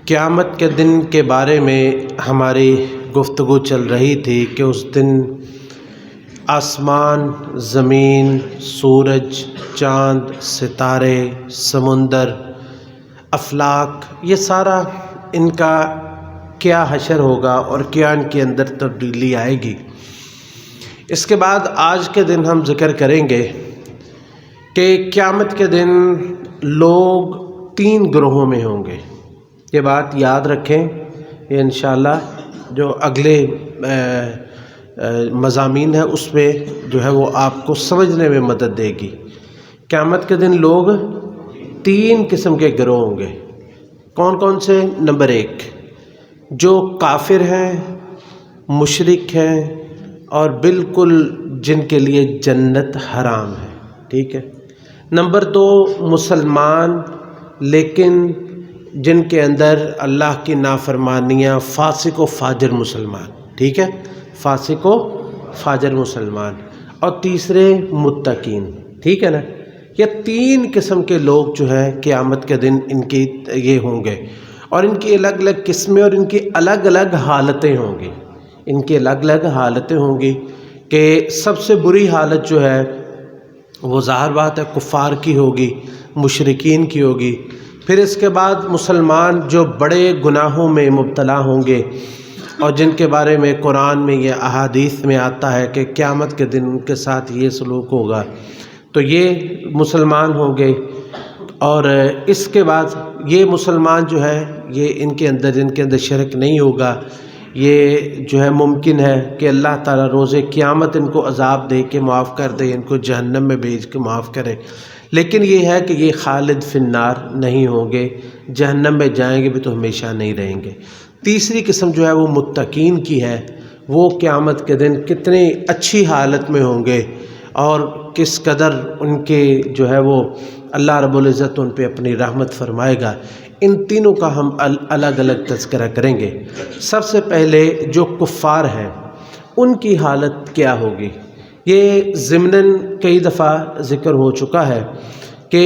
قیامت کے دن کے بارے میں ہماری گفتگو چل رہی تھی کہ اس دن آسمان، زمین، سورج، چاند، ستارے، سمندر، افلاک، یہ سارا ان کا کیا حشر ہوگا اور کیا ان کے اندر تبدیلی آئے گی۔ اس کے بعد آج کے دن ہم ذکر کریں گے کہ قیامت کے دن لوگ 3 گروہوں میں ہوں گے۔ یہ بات یاد رکھیں، یہ انشاءاللہ جو اگلے مضامین ہے اس میں جو ہے وہ آپ کو سمجھنے میں مدد دے گی۔ قیامت کے دن لوگ 3 قسم کے گروہ ہوں گے۔ کون کون سے؟ نمبر 1، جو کافر ہیں، مشرک ہیں اور بالکل جن کے لیے جنت حرام ہے، ٹھیک ہے۔ نمبر 2، مسلمان لیکن جن کے اندر اللہ کی نافرمانیاں، فاسق و فاجر مسلمان، ٹھیک ہے، فاسق و فاجر مسلمان۔ اور تیسرے متقین، ٹھیک ہے نا۔ یہ 3 قسم کے لوگ جو ہیں قیامت کے دن ان کی یہ ہوں گے، اور ان کی الگ الگ قسمیں اور ان کی الگ الگ حالتیں ہوں گی۔ ان کی الگ الگ حالتیں ہوں گی کہ سب سے بری حالت جو ہے وہ ظاہر بات ہے کفار کی ہوگی، مشرکین کی ہوگی۔ پھر اس کے بعد مسلمان جو بڑے گناہوں میں مبتلا ہوں گے اور جن کے بارے میں قرآن میں یہ احادیث میں آتا ہے کہ قیامت کے دن ان کے ساتھ یہ سلوک ہوگا، تو یہ مسلمان ہوں گے۔ اور اس کے بعد یہ مسلمان جو ہے یہ ان کے اندر شرک نہیں ہوگا۔ یہ جو ہے ممکن ہے کہ اللہ تعالیٰ روز قیامت ان کو عذاب دے کے معاف کر دے، ان کو جہنم میں بھیج کے معاف کرے، لیکن یہ ہے کہ یہ خالد فی النار نہیں ہوں گے، جہنم میں جائیں گے بھی تو ہمیشہ نہیں رہیں گے۔ تیسری قسم جو ہے وہ متقین کی ہے۔ وہ قیامت کے دن کتنی اچھی حالت میں ہوں گے اور کس قدر ان کے جو ہے وہ اللہ رب العزت ان پہ اپنی رحمت فرمائے گا۔ ان تینوں کا ہم الگ الگ تذکرہ کریں گے۔ سب سے پہلے جو کفار ہیں ان کی حالت کیا ہوگی؟ یہ ضمناً کئی دفعہ ذکر ہو چکا ہے کہ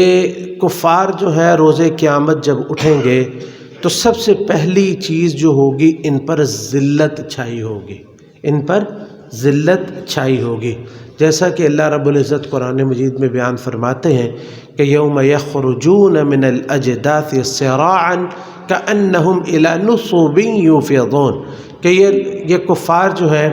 کفار جو ہے روز قیامت جب اٹھیں گے تو سب سے پہلی چیز جو ہوگی ان پر ذلت چھائی ہوگی، ان پر ذلت چھائی ہوگی۔ جیسا کہ اللہ رب العزت قرآن مجید میں بیان فرماتے ہیں کہ یوم یخرجون من الاجداث سراعا کأنہم الی نصب یوفضون، کہ یہ کفار جو ہے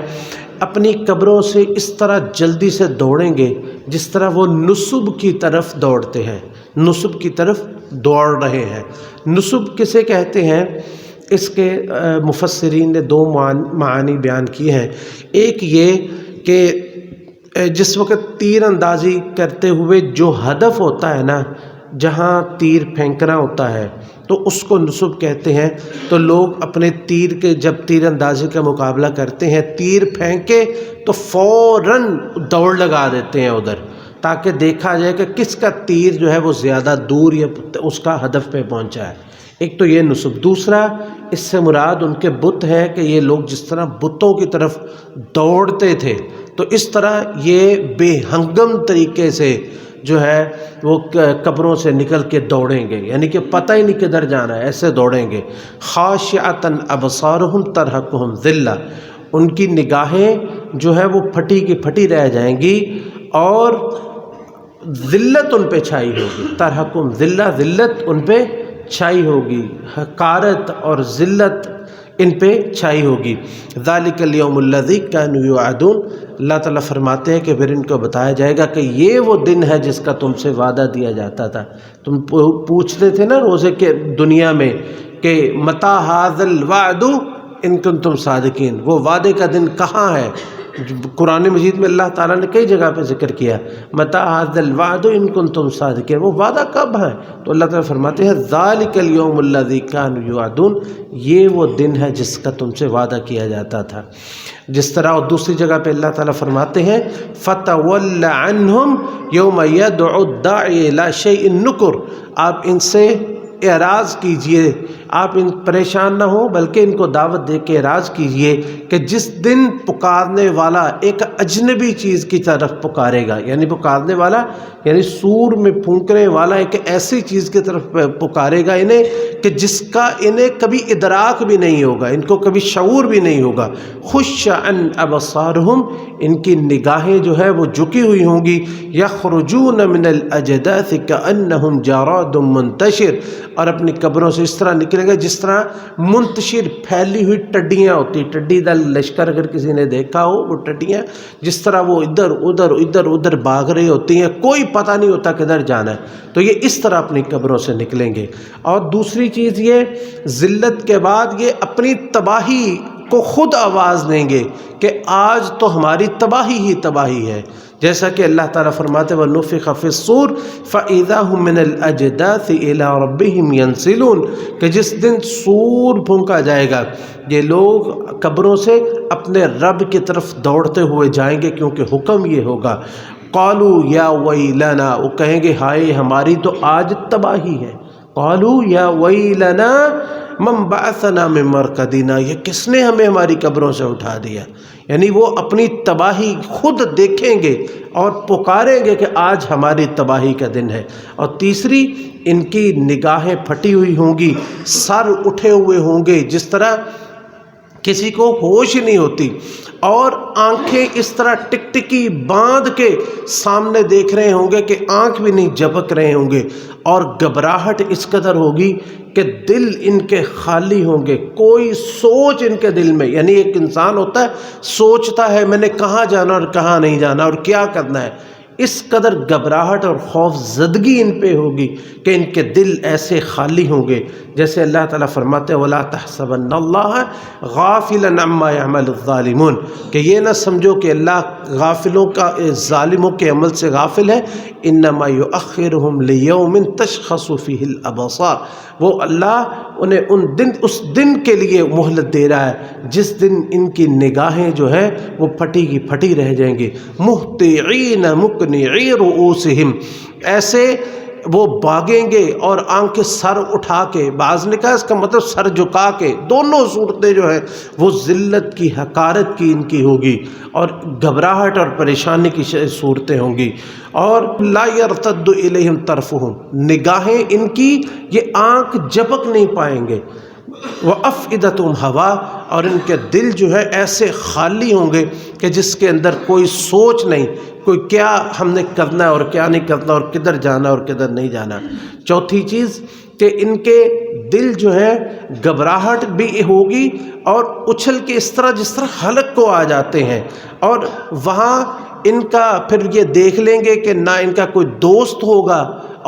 اپنی قبروں سے اس طرح جلدی سے دوڑیں گے جس طرح وہ نصب کی طرف دوڑتے ہیں، نصب کی طرف دوڑ رہے ہیں۔ نصب کسے کہتے ہیں؟ اس کے مفسرین نے 2 معانی بیان کیے ہیں۔ ایک یہ کہ جس وقت تیر اندازی کرتے ہوئے جو ہدف ہوتا ہے نا، جہاں تیر پھینکنا ہوتا ہے تو اس کو نصب کہتے ہیں۔ تو لوگ اپنے تیر کے جب تیر اندازی کا مقابلہ کرتے ہیں، تیر پھینکے تو فوراً دوڑ لگا دیتے ہیں ادھر، تاکہ دیکھا جائے کہ کس کا تیر جو ہے وہ زیادہ دور یا اس کا ہدف پہ پہنچا ہے۔ ایک تو یہ نصب۔ دوسرا اس سے مراد ان کے بت ہے کہ یہ لوگ جس طرح بتوں کی طرف دوڑتے تھے تو اس طرح یہ بے ہنگم طریقے سے جو ہے وہ قبروں سے نکل کے دوڑیں گے، یعنی کہ پتہ ہی نہیں کدھر جانا ہے، ایسے دوڑیں گے۔ خاشعۃ ابصارہم ترہقہم ذلہ، ان کی نگاہیں جو ہے وہ پھٹی کی پھٹی رہ جائیں گی اور ذلت ان پہ چھائی ہوگی۔ ترہقہم ذلہ، ذلت ان پہ چھائی ہوگی، حقارت اور ذلت ان پہ چھائی ہوگی۔ ذالک الیوم الذی کانوا یوعدون، اللہ تعالیٰ فرماتے ہیں کہ پھر ان کو بتایا جائے گا کہ یہ وہ دن ہے جس کا تم سے وعدہ دیا جاتا تھا۔ تم پوچھتے تھے نا روزے کے دنیا میں کہ متی ھذا الوعد ان کنتم صادقین، وہ وعدے کا دن کہاں ہے؟ قرآن مجید میں اللہ تعالیٰ نے کئی جگہ پہ ذکر کیا، متی ھذا الوعد ان کنتم صادقین، وہ وعدہ کب ہے؟ تو اللہ تعالیٰ فرماتے ہیں ذالک الیوم الذی کانوا یوعدون، یہ وہ دن ہے جس کا تم سے وعدہ کیا جاتا تھا۔ جس طرح اور دوسری جگہ پہ اللہ تعالیٰ فرماتے ہیں فَتَوَلَّ عَنْهُمْ يَوْمَ يَدْعُ الدَّاعِي إِلَىٰ شَيْءٍ نُكُرٍ، آپ ان سے اعراض کیجئے آپ ان پریشان نہ ہوں بلکہ ان کو دعوت دے کے راز کیجئے کہ جس دن پکارنے والا ایک اجنبی چیز کی طرف پکارے گا، یعنی پکارنے والا یعنی سور میں پھونکنے والا ایک ایسی چیز کی طرف پکارے گا انہیں کہ جس کا انہیں کبھی ادراک بھی نہیں ہوگا، ان کو کبھی شعور بھی نہیں ہوگا۔ خش عن ابصارہم، ان کی نگاہیں جو ہے وہ جھکی ہوئی ہوں گی، یخرجون من الاجداث کانہم جراد منتشر، اور اپنی قبروں سے اس طرح نکلے گا جس طرح منتشر پھیلی ہوئی ٹڈیاں ہوتی، ٹڈی دل لشکر اگر کسی نے دیکھا ہو، وہ ٹڈیاں جس طرح وہ ادھر ادھر بھاگ رہی ہوتی ہیں، کوئی پتہ نہیں ہوتا کدھر جانا ہے، تو یہ اس طرح اپنی قبروں سے نکلیں گے۔ اور دوسری چیز یہ ذلت کے بعد یہ اپنی تباہی کو خود آواز دیں گے کہ آج تو ہماری تباہی ہی تباہی ہے، جیسا کہ اللہ تعالیٰ فرماتے وَنُفِخَ فِي الصُّورِ فَإِذَا هُم مِّنَ الْأَجْدَاثِ إِلَىٰ رَبِّهِمْ يَنسِلُونَ، کہ جس دن سور پھونکا جائے گا یہ لوگ قبروں سے اپنے رب کی طرف دوڑتے ہوئے جائیں گے، کیونکہ حکم یہ ہوگا۔ قالوا یا ویلنا، وہ کہیں گے ہائے ہماری تو آج تباہی ہے۔ قالوا یا ویلنا من بعثنا من مرقدنا، یہ کس نے ہمیں ہماری قبروں سے اٹھا دیا؟ یعنی وہ اپنی تباہی خود دیکھیں گے اور پکاریں گے کہ آج ہماری تباہی کا دن ہے۔ اور تیسری، ان کی نگاہیں پھٹی ہوئی ہوں گی، سر اٹھے ہوئے ہوں گے جس طرح کسی کو ہوش نہیں ہوتی، اور آنکھیں اس طرح ٹکٹکی باندھ کے سامنے دیکھ رہے ہوں گے کہ آنکھ بھی نہیں جھپک رہے ہوں گے، اور گھبراہٹ اس قدر ہوگی کہ دل ان کے خالی ہوں گے، کوئی سوچ ان کے دل میں، یعنی ایک انسان ہوتا ہے سوچتا ہے میں نے کہاں جانا اور کہاں نہیں جانا اور کیا کرنا ہے، اس قدر گھبراہٹ اور خوف زدگی ان پہ ہوگی کہ ان کے دل ایسے خالی ہوں گے، جیسے اللہ تعالیٰ فرماتے ہیں وَلَا تَحْسَبَنَّ اللَّهَ غَافِلًا عَمَّا يَعْمَلُ الظَّالِمُونَ، کہ یہ نہ سمجھو کہ اللہ غافلوں کا ظالموں کے عمل سے غافل ہے، انما یؤخرہم لیوم تشخص فیہ الابصار، وہ اللہ انہیں اس دن کے لیے مہلت دے رہا ہے جس دن ان کی نگاہیں جو ہے وہ پھٹی کی پھٹی رہ جائیں گی، مہطعین مقنعی رؤوسہم، ایسے وہ بھاگیں گے اور آنکھیں سر اٹھا کے، بعض نے کہا اس کا مطلب سر جھکا کے، دونوں صورتیں جو ہیں وہ ذلت کی حقارت کی ان کی ہوگی اور گھبراہٹ اور پریشانی کی صورتیں ہوں گی۔ اور لا یرتد الیہم طرفہم، نگاہیں ان کی یہ آنکھ جھپک نہیں پائیں گے، وَأَفْئِدَتُهُمْ هَوَىٰ، اور ان کے دل جو ہے ایسے خالی ہوں گے کہ جس کے اندر کوئی سوچ نہیں، کوئی کیا ہم نے کرنا ہے اور کیا نہیں کرنا اور کدھر جانا اور کدھر نہیں جانا۔ چوتھی چیز کہ ان کے دل جو ہے گھبراہٹ بھی ہوگی اور اچھل کے اس طرح جس طرح حلق کو آ جاتے ہیں، اور وہاں ان کا پھر یہ دیکھ لیں گے کہ نہ ان کا کوئی دوست ہوگا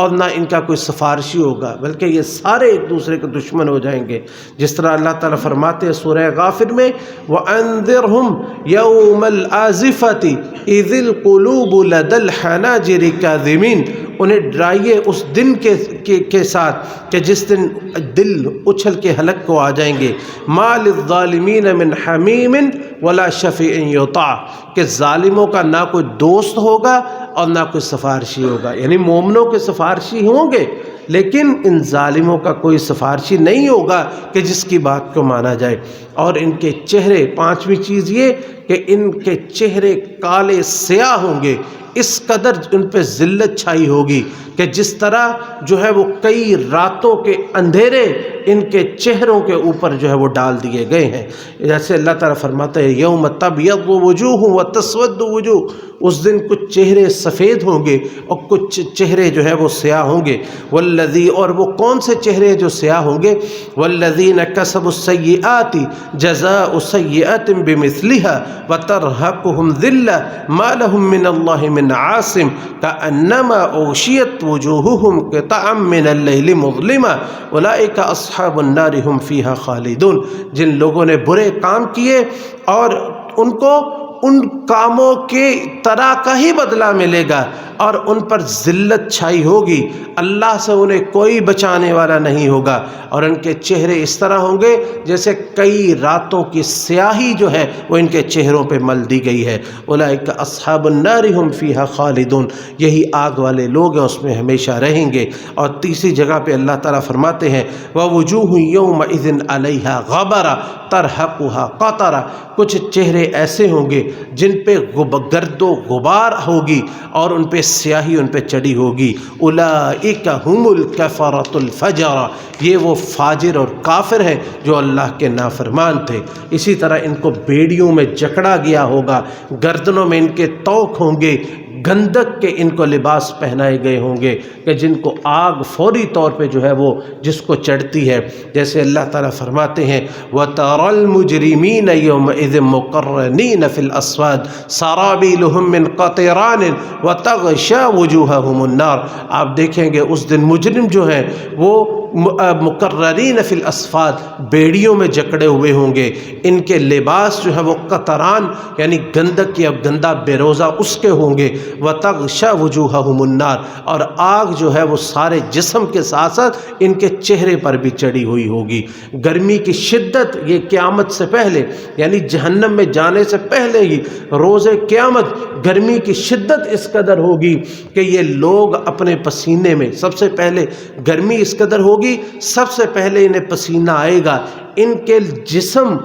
اور نہ ان کا کوئی سفارشی ہوگا، بلکہ یہ سارے ایک دوسرے کے دشمن ہو جائیں گے، جس طرح اللہ تعالیٰ فرماتے ہیں سورہ غافر میں وَأَنذِرْهُمْ يَوْمَ الْآزِفَةِ إِذِ الْقُلُوبُ لَدَى الْحَنَاجِرِ كَاظِمِينَ، انہیں ڈرائیے اس دن کے ساتھ کہ جس دن دل اچھل کے حلق کو آ جائیں گے، مَا لِلظَّالِمِينَ مِنْ حَمِيمٍ وَلَا شَفِيعٍ يُطَاعُ، کہ ظالموں کا نہ کوئی دوست ہوگا اور نہ کوئی سفارشی ہوگا، یعنی مومنوں کے سفارشی ہوں گے لیکن ان ظالموں کا کوئی سفارشی نہیں ہوگا کہ جس کی بات کو مانا جائے۔ اور ان کے چہرے، پانچویں چیز یہ کہ ان کے چہرے کالے سیاہ ہوں گے، اس قدر ان پہ ذلت چھائی ہوگی کہ جس طرح جو ہے وہ کئی راتوں کے اندھیرے ان کے چہروں کے اوپر جو ہے وہ ڈال دیے گئے ہیں، جیسے اللہ تعالیٰ فرماتا ہے یوم تبیض وجوہ وتسود وجوہ، اس دن کچھ چہرے سفید ہوں گے اور کچھ چہرے جو ہے وہ سیاہ ہوں گے، والذی، اور وہ کون سے چہرے جو سیاہ ہوں گے، والذین کسبوا السیئات جزاء سیئات بمثلها وترهقهم ذلة ما لهم من اللہ من عاصم کأنما اوشیت وجوہهم قطعا من اللیل مظلما اولئک اصحاب النار هم فیہا خالدون، جن لوگوں نے برے کام کیے اور ان کو ان کاموں کی طرح کا ہی بدلہ ملے گا اور ان پر ذلت چھائی ہوگی، اللہ سے انہیں کوئی بچانے والا نہیں ہوگا، اور ان کے چہرے اس طرح ہوں گے جیسے کئی راتوں کی سیاہی جو ہے وہ ان کے چہروں پہ مل دی گئی ہے۔ اولئک اصحاب النار ھم فیھا خالدون، یہی آگ والے لوگ ہیں، اس میں ہمیشہ رہیں گے۔ اور تیسری جگہ پہ اللہ تعالیٰ فرماتے ہیں وَوُجُوهٌ يَوْمَئِذٍ عَلَيْهَا غَبَرَةٌ تَرْهَقُهَا قَطَرَةٌ، کچھ چہرے ایسے ہوں گے جن پہ گرد و غبار ہوگی اور ان پہ سیاہی ان پہ چڑھی ہوگی۔ اولئک ھم الکفرۃ الفجرہ، یہ وہ فاجر اور کافر ہیں جو اللہ کے نافرمان تھے۔ اسی طرح ان کو بیڑیوں میں جکڑا گیا ہوگا، گردنوں میں ان کے طوق ہوں گے، گندک کے ان کو لباس پہنائے گئے ہوں گے کہ جن کو آگ فوری طور پہ جو ہے وہ جس کو چڑھتی ہے۔ جیسے اللہ تعالیٰ فرماتے ہیں وَتَرَى الْمُجْرِمِينَ يَوْمَئِذٍ مُقَرَّنِينَ فِي الْأَصْفَادِ سَرَابِيلُهُم مِّن قَطِرَانٍ وَتَغْشَى وُجُوهَهُمُ النَّارُ، آپ دیکھیں گے اس دن مجرم جو ہیں وہ مقررین فی الاسفاد، بیڑیوں میں جکڑے ہوئے ہوں گے، ان کے لباس جو ہے وہ قطران یعنی گندک یا گندا بے روزہ اس کے ہوں گے، وتغشی وجوہہم النار، اور آگ جو ہے وہ سارے جسم کے ساتھ ساتھ ان کے چہرے پر بھی چڑھی ہوئی ہوگی۔ گرمی کی شدت یہ قیامت سے پہلے یعنی جہنم میں جانے سے پہلے ہی روز قیامت گرمی کی شدت اس قدر ہوگی کہ یہ لوگ اپنے پسینے میں سب سے پہلے گرمی اس قدر ہوگی، سب سے پہلے انہیں پسینہ آئے گا، ان کے جسم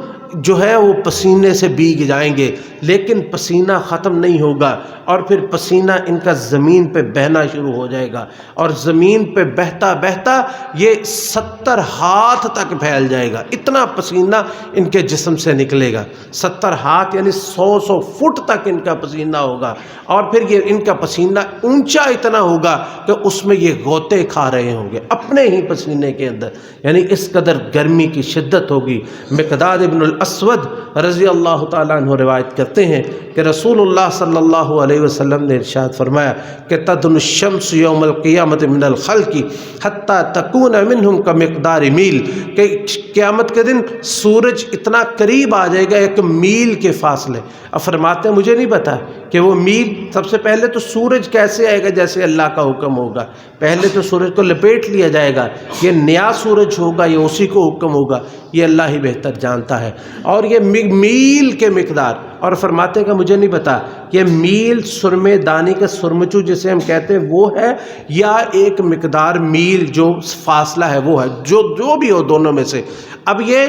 جو ہے وہ پسینے سے بھیگ جائیں گے، لیکن پسینہ ختم نہیں ہوگا، اور پھر پسینہ ان کا زمین پہ بہنا شروع ہو جائے گا، اور زمین پہ بہتا بہتا یہ 70 ہاتھ تک پھیل جائے گا، اتنا پسینہ ان کے جسم سے نکلے گا۔ 70 ہاتھ یعنی 100 فٹ تک ان کا پسینہ ہوگا، اور پھر یہ ان کا پسینہ اونچا اتنا ہوگا کہ اس میں یہ غوطے کھا رہے ہوں گے اپنے ہی پسینے کے اندر، یعنی اس قدر گرمی کی شدت ہوگی۔ مقداد ابن الاسود رضی اللہ تعالیٰ عنہ روایت کرتے ہیں کہ رسول اللہ صلی اللہ علیہ وسلم نے ارشاد فرمایا کہ تدن الشمس یوم القیامت من الخلق حتی تکون منہم کمقدار میل، کہ قیامت کے دن سورج اتنا قریب آ جائے گا ایک میل کے فاصلے۔ اب فرماتے ہیں مجھے نہیں پتا کہ وہ میل، سب سے پہلے تو سورج کیسے آئے گا جیسے اللہ کا حکم ہوگا، پہلے تو سورج کو لپیٹ لیا جائے گا، یہ نیا سورج ہوگا یا اسی کو حکم ہوگا، یہ اللہ ہی بہتر جانتا ہے، اور یہ میل کے مقدار، اور فرماتے ہیں کہ مجھے نہیں پتا یہ میل سرمے دانی کا سرمچو جسے ہم کہتے ہیں وہ ہے یا ایک مقدار میل جو فاصلہ ہے وہ ہے، جو بھی ہو دونوں میں سے۔ اب یہ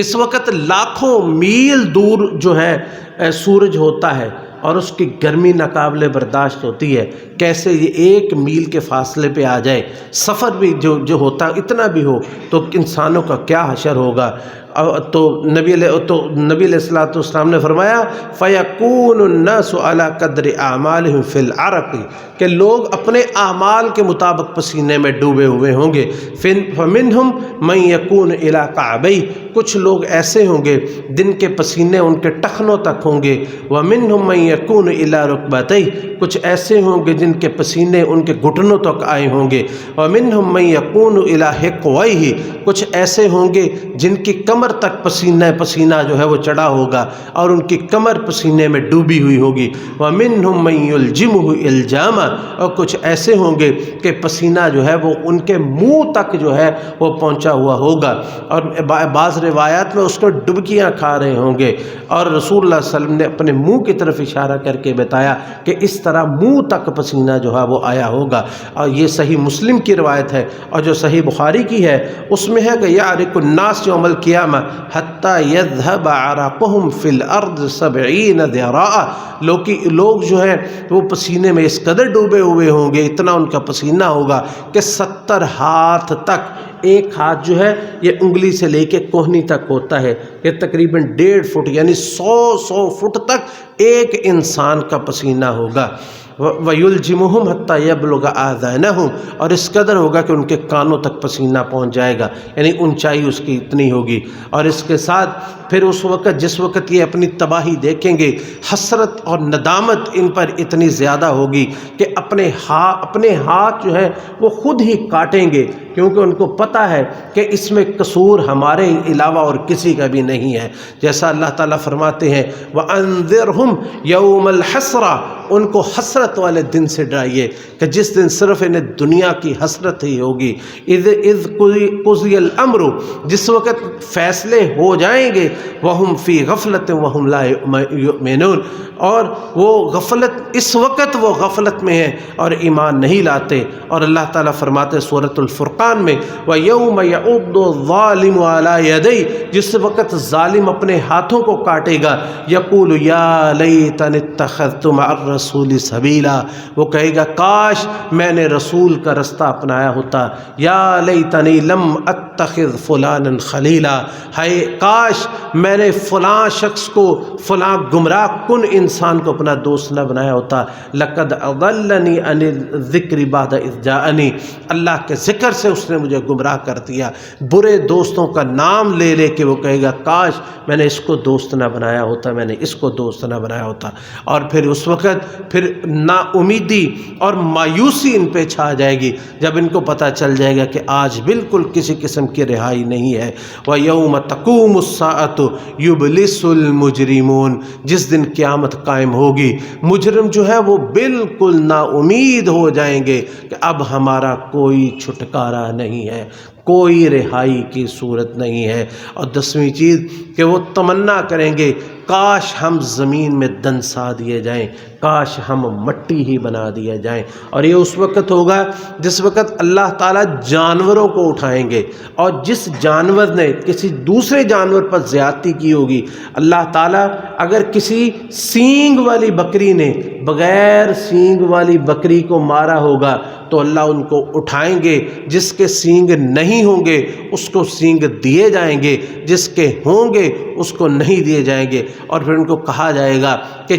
اس وقت لاکھوں میل دور جو ہے سورج ہوتا ہے اور اس کی گرمی ناقابل برداشت ہوتی ہے، کیسے یہ ایک میل کے فاصلے پہ آ جائے، سفر بھی جو ہوتا اتنا بھی ہو تو انسانوں کا کیا حشر ہوگا۔ تو نبی علیہ الصلوۃ والسلام نے فرمایا فَيَكُونُ النَّاسُ عَلَى قَدْرِ أَعْمَالِهِمْ فِي الْعَرَقِ، کہ لوگ اپنے اعمال کے مطابق پسینے میں ڈوبے ہوئے ہوں گے۔ فَمِنْهُمْ مَنْ يَكُونُ إِلَى كَعْبَيْهِ، کچھ لوگ ایسے ہوں گے جن کے پسینے ان کے ٹخنوں تک ہوں گے۔ وَمِنْهُمْ مَنْ يَكُونُ إِلَى رُكْبَتَيْهِ، کچھ ایسے ہوں گے جن کے پسینے ان کے گھٹنوں تک آئے ہوں گے۔ وَمِنْهُمْ مَنْ يَكُونُ إِلَى حِقْوَيْهِ، کچھ ایسے ہوں گے جن کی کمر تک پسینہ جو ہے وہ چڑھا ہوگا اور ان کی کمر پسینے میں ڈوبی ہوئی ہوگی۔ وَمِنْهُمْ مَنْ يُلْجِمُهُ إِلْجَامًا، اور کچھ ایسے ہوں گے کہ پسینہ جو ہے وہ ان کے منہ تک جو ہے وہ پہنچا ہوا ہوگا، اور بعض روایات میں اس کو ڈبکیاں کھا رہے ہوں گے، اور رسول اللہ صلی اللہ علیہ وسلم نے اپنے منہ کی طرف اشارہ کر کے بتایا کہ اس طرح منہ تک پسینہ جو ہے وہ آیا ہوگا۔ اور یہ صحیح مسلم کی روایت ہے، اور جو صحیح بخاری کی ہے اس میں ہے کہ یعرق الناس یوم القیامہ حتی یذهب عرقهم فی الارض 70 ذراعا، لوگ جو ہیں وہ پسینے میں اس قدر ڈوبے ہوئے ہوں گے، اتنا ان کا پسینہ ہوگا کہ 70 ہاتھ تک، ایک ہاتھ جو ہے یہ انگلی سے لے کے کوہنی تک ہوتا ہے، یہ تقریباً 1.5 فٹ یعنی 100 فٹ تک ایک انسان کا پسینہ ہوگا۔ وَيُلْجِمُهُمْ حَتَّى يَبْلُغَ آذَانَهُمْ، اور اس قدر ہوگا کہ ان کے کانوں تک پسینہ پہنچ جائے گا، یعنی اونچائی اس کی اتنی ہوگی۔ اور اس کے ساتھ پھر اس وقت جس وقت یہ اپنی تباہی دیکھیں گے، حسرت اور ندامت ان پر اتنی زیادہ ہوگی کہ اپنے ہاتھ جو ہے وہ خود ہی کاٹیں گے، کیونکہ ان کو پتہ ہے کہ اس میں قصور ہمارے علاوہ اور کسی کا بھی نہیں ہے۔ جیسا اللہ تعالیٰ فرماتے ہیں وَأَنذِرْهُمْ يَوْمَ الْحَسْرَةِ، ان کو حسرت والے دن سے ڈرائیے کہ جس دن صرف انہیں دنیا کی حسرت ہی ہوگی۔ اذ قضی الامر، جس وقت فیصلے ہو جائیں گے، وَهُمْ فِي غَفْلَةٍ وَهُمْ لَا يُؤْمِنُونَ، اور وہ غفلت، اس وقت وہ غفلت میں ہیں اور ایمان نہیں لاتے۔ اور اللہ تعالیٰ فرماتے سورۃ الفرقان میں وَيَوْمَ يَعُضُّ الظَّالِمُ عَلَىٰ يَدَيْهِ، جس وقت ظالم اپنے ہاتھوں کو کاٹے گا، یقول یا لیتنی اتخذت مع الرسول سبیلا، وہ کہے گا کاش میں نے رسول کا رستہ اپنایا ہوتا، یا لیتنی لم اتخذ فلانا خلیلا، ہے کاش میں نے فلاں شخص کو، فلاں گمراہ کن انسان کو اپنا دوست نہ بنایا ہوتا۔ لقد اضلنی عن الذکر بعد اذ جاءنی، اللہ کے ذکر سے اس نے مجھے گمراہ کر دیا۔ برے دوستوں کا نام لے لے کے وہ کہے گا کاش میں نے اس کو دوست نہ بنایا ہوتا، میں نے اس کو دوست نہ بنایا ہوتا۔ اور پھر اس وقت پھر نا امیدی اور مایوسی ان پہ چھا جائے گی، جب ان کو پتہ چل جائے گا کہ آج بالکل کسی قسم کی رہائی نہیں ہے۔ وَيَوْمَ تَقُومُ السَّاعَةُ يُبْلِسُ الْمُجْرِمُونَ، جس دن قیامت قائم ہوگی، مجرم جو ہے وہ بالکل نا امید ہو جائیں گے کہ اب ہمارا کوئی چھٹکارا نہیں ہے، کوئی رہائی کی صورت نہیں ہے۔ اور 10ویں چیز کہ وہ تمنا کریں گے کاش ہم زمین میں دنسا دیے جائیں، کاش ہم مٹی ہی بنا دیے جائیں۔ اور یہ اس وقت ہوگا جس وقت اللہ تعالیٰ جانوروں کو اٹھائیں گے، اور جس جانور نے کسی دوسرے جانور پر زیادتی کی ہوگی، اللہ تعالیٰ اگر کسی سینگ والی بکری نے بغیر سینگ والی بکری کو مارا ہوگا تو اللہ ان کو اٹھائیں گے، جس کے سینگ نہیں ہوں گے اس کو سینگ دیے جائیں گے، جس کے ہوں گے اس کو نہیں دیے جائیں گے۔ اور پھر ان کو کہا جائے گا کہ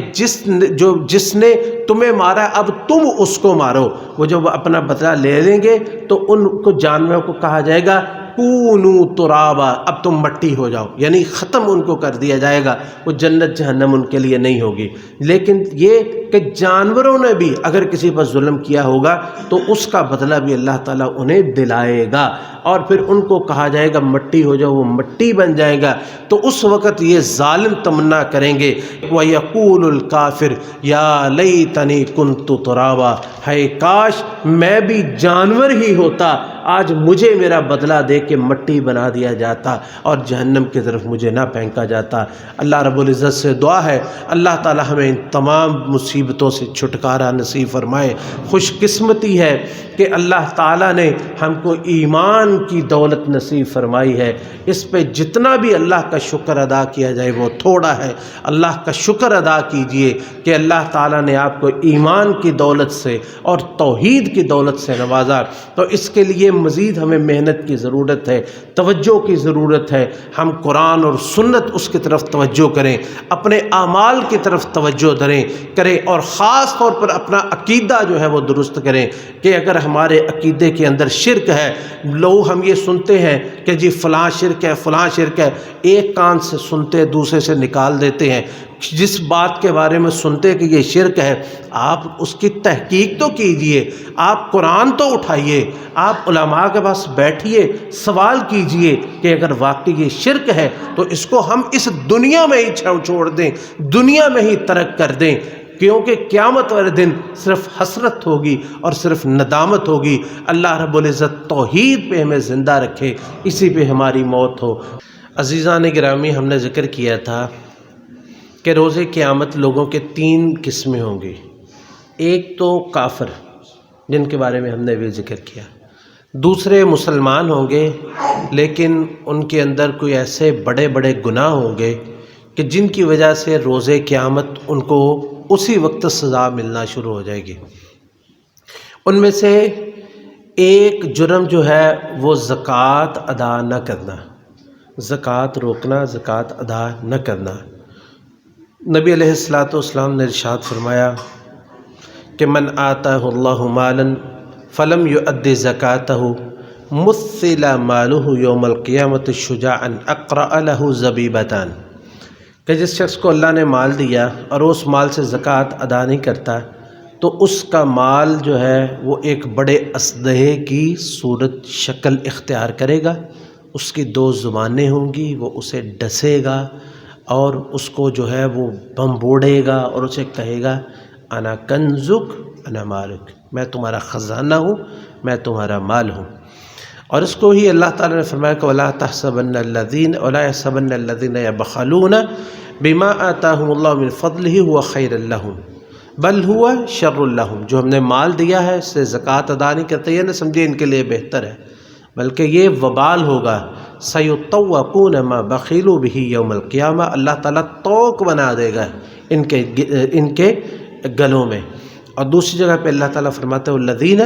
جس نے تمہیں مارا اب تم اس کو مارو۔ وہ جب اپنا بدلہ لے لیں گے تو ان کو جانوروں کو کہا جائے گا کونوا ترابا، اب تم مٹی ہو جاؤ، یعنی ختم ان کو کر دیا جائے گا، وہ جنت جہنم ان کے لیے نہیں ہوگی۔ لیکن یہ کہ جانوروں نے بھی اگر کسی پر ظلم کیا ہوگا تو اس کا بدلہ بھی اللہ تعالیٰ انہیں دلائے گا، اور پھر ان کو کہا جائے گا مٹی ہو جاؤ، وہ مٹی بن جائے گا۔ تو اس وقت یہ ظالم تمنا کریں گے وَيَقُولُ الْكَافِرُ يَا لَيْتَنِي كُنْتُ تُرَابًا، ہے کاش میں بھی جانور ہی ہوتا، آج مجھے میرا بدلہ دے کے مٹی بنا دیا جاتا اور جہنم کی طرف مجھے نہ پھینکا جاتا۔ اللہ رب العزت سے دعا ہے اللہ تعالی ہمیں ان تمام مصیبتوں سے چھٹکارا نصیب فرمائے۔ خوش قسمتی ہے کہ اللہ تعالیٰ نے ہم کو ایمان کی دولت نصیب فرمائی ہے۔ اس پہ جتنا بھی اللہ کا شکر ادا کیا جائے وہ تھوڑا ہے۔ اللہ کا شکر ادا کیجئے کہ اللہ تعالیٰ نے آپ کو ایمان کی دولت سے اور توحید کی دولت سے نوازا۔ تو اس کے لیے مزید ہمیں محنت کی ضرورت ہے، توجہ کی ضرورت ہے۔ ہم قرآن اور سنت اس کی طرف توجہ کریں، اپنے اعمال کی طرف توجہ کریں، اور خاص طور پر اپنا عقیدہ جو ہے وہ درست کریں کہ اگر ہمارے عقیدے کے اندر شرک ہے، لوگ ہم یہ سنتے ہیں کہ جی فلاں شرک ہے، فلاں شرک ہے، ایک کان سے سنتے دوسرے سے نکال دیتے ہیں۔ جس بات کے بارے میں سنتے کہ یہ شرک ہے، آپ اس کی تحقیق تو کیجئے، آپ قرآن تو اٹھائیے، آپ علماء کے پاس بیٹھیے، سوال کیجئے کہ اگر واقعی یہ شرک ہے تو اس کو ہم اس دنیا میں ہی چھوڑ دیں، دنیا میں ہی ترک کر دیں، کیونکہ قیامت والے دن صرف حسرت ہوگی اور صرف ندامت ہوگی۔ اللہ رب العزت توحید پہ ہمیں زندہ رکھے، اسی پہ ہماری موت ہو۔ عزیزان گرامی، ہم نے ذکر کیا تھا کہ روز قیامت لوگوں کے 3 قسمیں ہوں گی۔ ایک تو کافر، جن کے بارے میں ہم نے بھی ذکر کیا، دوسرے مسلمان ہوں گے لیکن ان کے اندر کوئی ایسے بڑے بڑے گناہ ہوں گے کہ جن کی وجہ سے روز قیامت ان کو اسی وقت سزا ملنا شروع ہو جائے گی۔ ان میں سے ایک جرم جو ہے وہ زکوٰۃ ادا نہ کرنا، زکوٰۃ روکنا، زکوٰۃ ادا نہ کرنا۔ نبی علیہ الصلوۃ والسلام نے ارشاد فرمایا کہ من آتاہ اللہ مالا فلم یؤد زکاتہ مثل مالہ یوم القیامت شجاعا اقرأ لہ زبیبتان، کہ جس شخص کو اللہ نے مال دیا اور اس مال سے زکوٰۃ ادا نہیں کرتا تو اس کا مال جو ہے وہ ایک بڑے اسلحے کی صورت شکل اختیار کرے گا، اس کی دو زبانیں ہوں گی، وہ اسے ڈسے گا اور اس کو جو ہے وہ بمبوڑے گا اور اسے کہے گا انا کنزک انا مالک، میں تمہارا خزانہ ہوں، میں تمہارا مال ہوں۔ اور اس کو ہی اللہ تعالیٰ نے فرمایا کہ وَلَا تَحْسَبَنَّ الَّذِينَ وَلَا يَحْسَبَنَّ الَّذِينَ يَبْخَلُونَ بِمَا آتَاهُمُ اللَّهُ مِنْ فَضْلِهِ هُوَ خَيْرٌ لَهُمْ بل ہوا شر لہم، جو ہم نے مال دیا ہے اس سے زکوٰۃ ادا نہیں کرتے، یہ نہ سمجھے ان کے لیے بہتر ہے، بلکہ یہ وبال ہوگا۔ سَيُطَوَّقُونَ مَا بَخِلُوا بِهِ يَوْمَ الْقِيَامَةِ، اللہ تعالیٰ توق بنا دے گا ان کے گلوں میں۔ اور دوسری جگہ پہ اللہ تعالیٰ فرماتے ہیں الَّذِينَ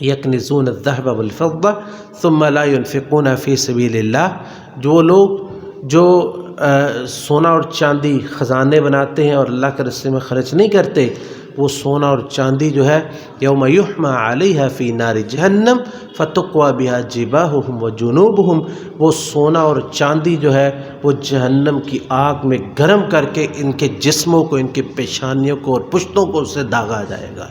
يَكْنِزُونَ الذَّهَبَ وَالْفِضَّةَ ثُمَّ لَا يُنْفِقُونَ فِي سَبِيلِ اللَّهِ، جو لوگ جو سونا اور چاندی خزانے بناتے ہیں اور اللہ کے راستے میں خرچ نہیں کرتے، وہ سونا اور چاندی جو ہے یوم یحمى علیہا فی نار جہنم فتقوی بہا جباہہم وجنوبہم، وہ سونا اور چاندی جو ہے وہ جہنم کی آگ میں گرم کر کے ان کے جسموں کو، ان کی پیشانیوں کو اور پشتوں کو اس سے داغا جائے گا۔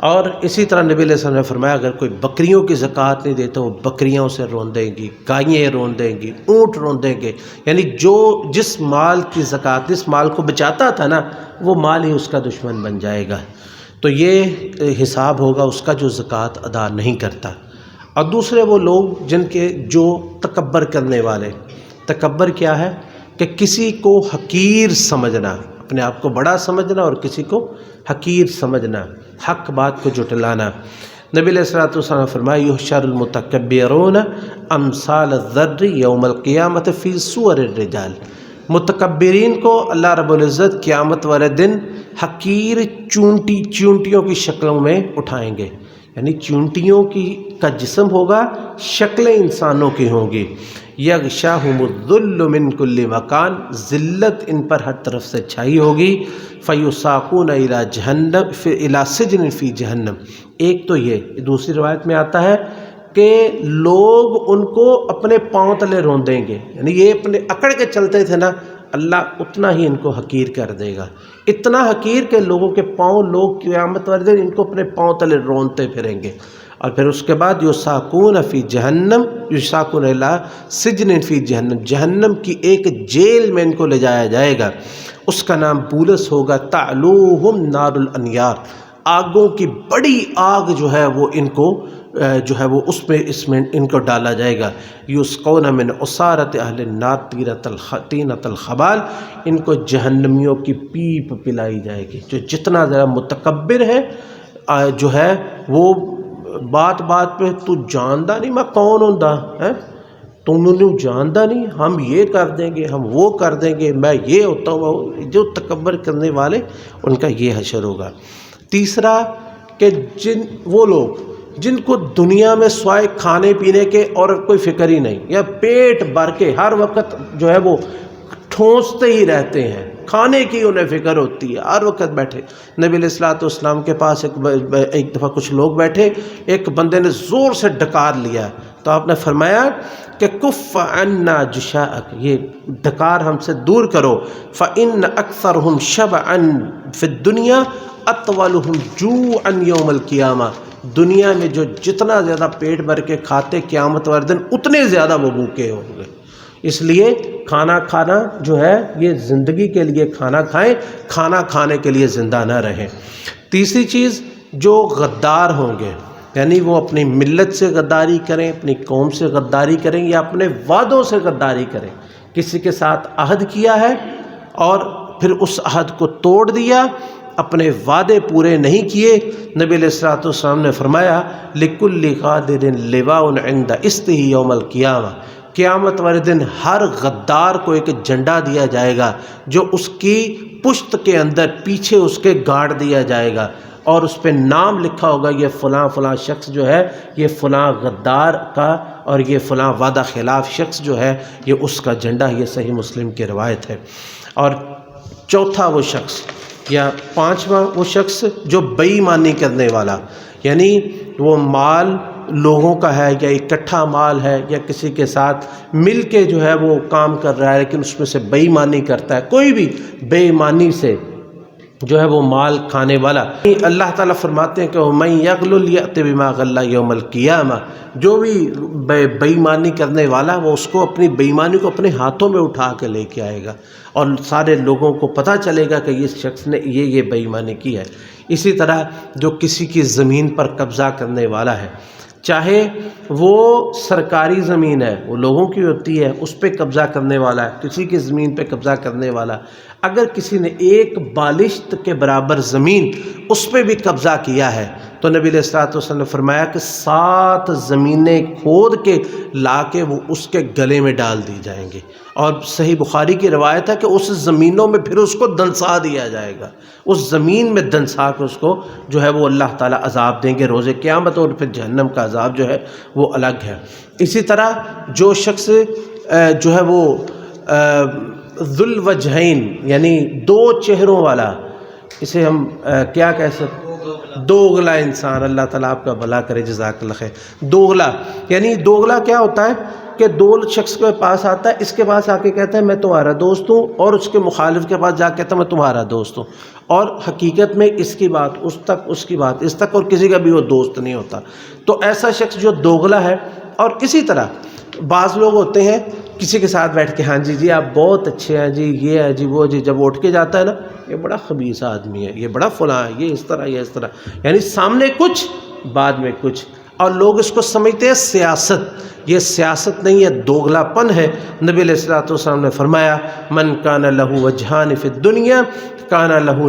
اور اسی طرح نبی علیہ السلام نے فرمایا اگر کوئی بکریوں کی زکوٰۃ نہیں دیتا وہ بکریاں اسے روندیں گی، گائیں روندیں گی، اونٹ روندیں گے، یعنی جو جس مال کی زکوٰۃ، جس مال کو بچاتا تھا نا، وہ مال ہی اس کا دشمن بن جائے گا۔ تو یہ حساب ہوگا اس کا جو زکوٰۃ ادا نہیں کرتا۔ اور دوسرے وہ لوگ جن کے جو تکبر کرنے والے، تکبر کیا ہے کہ کسی کو حقیر سمجھنا، اپنے آپ کو بڑا سمجھنا اور کسی کو حقیر سمجھنا، حق بات کو جھٹلانا۔ نبی علیہ الصلوۃ والسلام نے فرمایا یحشر المتکبرون امثال الذر یوم القیامت فی صور الرجال، متکبرین کو اللہ رب العزت قیامت والے دن حقیر چونٹیوں کی شکلوں میں اٹھائیں گے، یعنی چونٹیوں کا جسم ہوگا، شکلیں انسانوں کی ہوں گی۔ یغشاہم الذل من کل مکان، ذلت ان پر ہر طرف سے چھائی ہوگی۔ فیساقون الی جہنم الی سجن فی جہنم، ایک تو یہ، دوسری روایت میں آتا ہے کہ لوگ ان کو اپنے پاؤں تلے روندیں گے، یعنی یہ اپنے اکڑ کے چلتے تھے نا، اللہ اتنا ہی ان کو حقیر کر دے گا، اتنا حقیر کہ لوگوں کے پاؤں، لوگ قیامت والے دن ان کو اپنے پاؤں تلے رونتے پھریں گے۔ اور پھر اس کے بعد یساقون فی جہنم، یساقون الی سجن فی جہنم، جہنم کی ایک جیل میں ان کو لے جایا جائے گا، اس کا نام بولس ہوگا۔ تعلوہم نار الانیار، آگوں کی بڑی آگ جو ہے وہ ان کو جو ہے وہ اس میں ان کو ڈالا جائے گا۔ یسقون من عصارۃ اہل النار طینۃ الخبال، ان کو جہنمیوں کی پیپ پلائی جائے گی۔ جو جتنا ذرا متکبر ہے جو ہے وہ بات پہ تو جاندا نہیں میں کون ہوندا ہے، تم نے جاندا نہیں، ہم یہ کر دیں گے، ہم وہ کر دیں گے، میں یہ ہوتا ہوں، جو تکبر کرنے والے ان کا یہ حشر ہوگا۔ تیسرا کہ وہ لوگ جن کو دنیا میں سوائے کھانے پینے کے اور کوئی فکر ہی نہیں، یا پیٹ بھر کے ہر وقت جو ہے وہ ٹھونستے ہی رہتے ہیں، کھانے کی انہیں فکر ہوتی ہے، ہر وقت بیٹھے۔ نبی علیہ الصلوۃ والسلام کے پاس ایک دفعہ کچھ لوگ بیٹھے، ایک بندے نے زور سے ڈکار لیا تو آپ نے فرمایا کہ کف عنا جشاءک، یہ ڈکار ہم سے دور کرو، فإن اکثرهم شبعا فی الدنیا اطولهم جوعا یوم القیامہ، دنیا میں جو جتنا زیادہ پیٹ بھر کے کھاتے قیامت والے دن اتنے زیادہ وہ بھوکے ہوں گے۔ اس لیے کھانا کھانا جو ہے یہ زندگی کے لیے کھانا کھائیں، کھانا کھانے کے لیے زندہ نہ رہیں۔ تیسری چیز جو غدار ہوں گے، یعنی وہ اپنی ملت سے غداری کریں، اپنی قوم سے غداری کریں یا اپنے وعدوں سے غداری کریں، کسی کے ساتھ عہد کیا ہے اور پھر اس عہد کو توڑ دیا، اپنے وعدے پورے نہیں کیے۔ نبی علیہ الصلوۃ والسلام نے فرمایا لِكُلِّ غَادِرٍ لِوَاءٌ عِنْدَ اِسْتِهِ یوم القیامہ، قیامت والے دن ہر غدار کو ایک جھنڈا دیا جائے گا جو اس کی پشت کے اندر پیچھے اس کے گاڑ دیا جائے گا اور اس پہ نام لکھا ہوگا یہ فلاں فلاں شخص جو ہے یہ فلاں غدار کا اور یہ فلاں وعدہ خلاف شخص جو ہے یہ اس کا جھنڈا، یہ صحیح مسلم کی روایت ہے۔ اور چوتھا وہ شخص یا پانچواں وہ شخص جو بے ایمانی کرنے والا، یعنی وہ مال لوگوں کا ہے یا اکٹھا مال ہے یا کسی کے ساتھ مل کے جو ہے وہ کام کر رہا ہے لیکن اس میں سے بے ایمانی کرتا ہے، کوئی بھی بے ایمانی سے جو ہے وہ مال کھانے والا۔ اللہ تعالیٰ فرماتے ہیں کہ وَمَن يَغْلُلْ يَأْتِ بِمَا غَلَّ يَوْمَ الْقِيَامَةِ، جو بھی بے ایمانی کرنے والا وہ اس کو اپنی بے ایمانی کو اپنے ہاتھوں میں اٹھا کے لے کے آئے گا اور سارے لوگوں کو پتہ چلے گا کہ اس شخص نے یہ بے ایمانی کی ہے۔ اسی طرح جو کسی کی زمین پر قبضہ کرنے والا ہے، چاہے وہ سرکاری زمین ہے، وہ لوگوں کی ہوتی ہے، اس پہ قبضہ کرنے والا ہے، کسی کی زمین پہ قبضہ کرنے والا، اگر کسی نے ایک بالشت کے برابر زمین اس پہ بھی قبضہ کیا ہے تو نبی علیہ الصلوۃ والسلام نے فرمایا کہ 7 زمینیں کھود کے لا کے وہ اس کے گلے میں ڈال دی جائیں گے، اور صحیح بخاری کی روایت ہے کہ اس زمینوں میں پھر اس کو دنسا دیا جائے گا، اس زمین میں دنسا کے اس کو جو ہے وہ اللہ تعالیٰ عذاب دیں گے روز قیامت، اور پھر جہنم کا عذاب جو ہے وہ الگ ہے۔ اسی طرح جو شخص جو ہے وہ ذو الوجہین یعنی 2 چہروں والا، اسے ہم کیا کہہ سکتے، دوغلا انسان، اللہ تعالیٰ آپ کا بھلا کرے، جزاک اللہ خیر۔ دوغلا یعنی دوغلا کیا ہوتا ہے کہ 2 شخص کے پاس آتا ہے، اس کے پاس آ کے کہتا ہے میں تمہارا دوست ہوں، اور اس کے مخالف کے پاس جا کے کہتا ہے میں تمہارا دوست ہوں، اور حقیقت میں اس کی بات اس تک، اس کی بات اس تک، اور کسی کا بھی وہ دوست نہیں ہوتا۔ تو ایسا شخص جو دوغلا ہے۔ اور اسی طرح بعض لوگ ہوتے ہیں کسی کے ساتھ بیٹھ کے ہاں جی آپ بہت اچھے ہیں جی، یہ ہے جی وہ جی، جب اٹھ کے جاتا ہے نا یہ بڑا خبیث آدمی ہے، یہ بڑا فلاں ہے، یہ اس طرح، یہ اس طرح، یعنی سامنے کچھ بعد میں کچھ، اور لوگ اس کو سمجھتے ہیں سیاست۔ یہ سیاست نہیں ہے، دوغلا پن ہے۔ نبی علیہ الصلوۃ والسلام نے فرمایا من کان لہ وجہان فی الدنیا کان لہ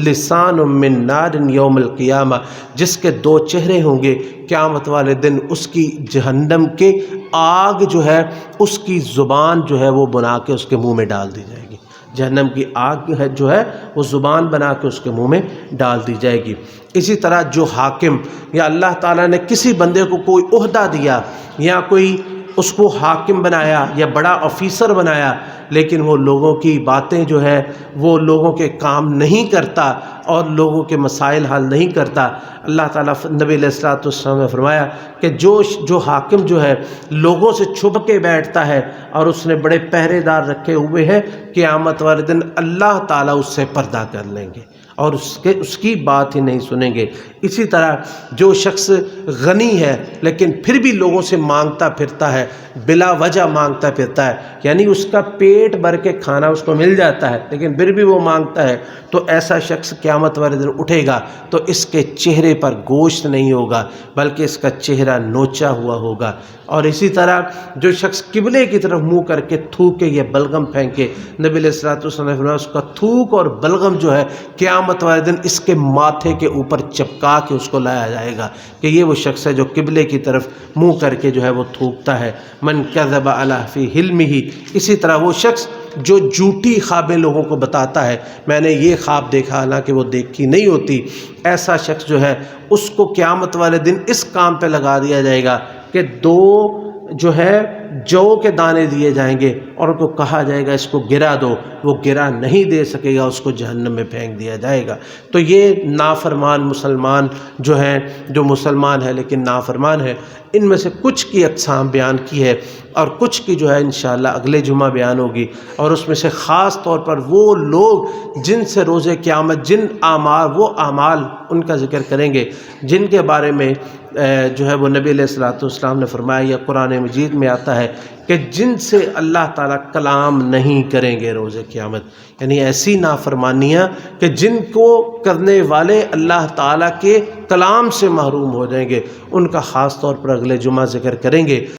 لسان من نار یوم القیامہ، جس کے 2 چہرے ہوں گے قیامت والے دن اس کی جہنم کے آگ جو ہے اس کی زبان جو ہے وہ بنا کے اس کے منہ میں ڈال دی جائے گی، جہنم کی آگ ہے جو ہے وہ زبان بنا کے اس کے منہ میں ڈال دی جائے گی۔ اسی طرح جو حاکم، یا اللہ تعالیٰ نے کسی بندے کو کوئی عہدہ دیا یا کوئی اس کو حاکم بنایا یا بڑا آفیسر بنایا، لیکن وہ لوگوں کی باتیں جو ہے وہ لوگوں کے کام نہیں کرتا اور لوگوں کے مسائل حل نہیں کرتا، اللہ تعالیٰ نبی علیہ الصلوۃ والسلام نے فرمایا کہ جو حاکم جو ہے لوگوں سے چھپ کے بیٹھتا ہے اور اس نے بڑے پہرے دار رکھے ہوئے ہیں، قیامت والے دن اللہ تعالیٰ اس سے پردہ کر لیں گے اور اس کی بات ہی نہیں سنیں گے۔ اسی طرح جو شخص غنی ہے لیکن پھر بھی لوگوں سے مانگتا پھرتا ہے، بلا وجہ مانگتا پھرتا ہے، یعنی اس کا پیٹ بھر کے کھانا اس کو مل جاتا ہے لیکن پھر بھی وہ مانگتا ہے، تو ایسا شخص قیامت والے دن اٹھے گا تو اس کے چہرے پر گوشت نہیں ہوگا بلکہ اس کا چہرہ نوچا ہوا ہوگا۔ اور اسی طرح جو شخص قبلے کی طرف منہ کر کے تھوکے یا بلغم پھینکے، نبی علیہ الصلوۃ والسلام نے فرمایا اس کا تھوک اور بلغم جو ہے قیامت والے دن اس کے ماتھے کے اوپر چپکا کے اس کو لایا جائے گا کہ یہ وہ شخص ہے جو قبلے کی طرف منہ کر کے جو ہے وہ تھوکتا ہے۔ من کذب علی فی حلمہ، اسی طرح وہ شخص جو جھوٹی خوابیں لوگوں کو بتاتا ہے، میں نے یہ خواب دیکھا حالانکہ وہ دیکھی نہیں ہوتی، ایسا شخص جو ہے اس کو قیامت والے دن اس کام پہ لگا دیا جائے گا کہ 2 جو ہے جو کے دانے دیے جائیں گے اور ان کو کہا جائے گا اس کو گرا دو، وہ گرا نہیں دے سکے گا، اس کو جہنم میں پھینک دیا جائے گا۔ تو یہ نافرمان مسلمان جو ہیں، جو مسلمان ہے لیکن نافرمان ہے، ان میں سے کچھ کی اقسام بیان کی ہے اور کچھ کی جو ہے انشاءاللہ اگلے جمعہ بیان ہوگی، اور اس میں سے خاص طور پر وہ لوگ جن سے روز قیامت جن وہ اعمال ان کا ذکر کریں گے جن کے بارے میں جو ہے وہ نبی علیہ الصلوۃ والسلام نے فرمایا یا قرآن مجید میں آتا ہے کہ جن سے اللہ تعالیٰ کلام نہیں کریں گے روز قیامت، یعنی ایسی نافرمانیاں کہ جن کو کرنے والے اللہ تعالیٰ کے کلام سے محروم ہو جائیں گے، ان کا خاص طور پر اگلے جمعہ ذکر کریں گے۔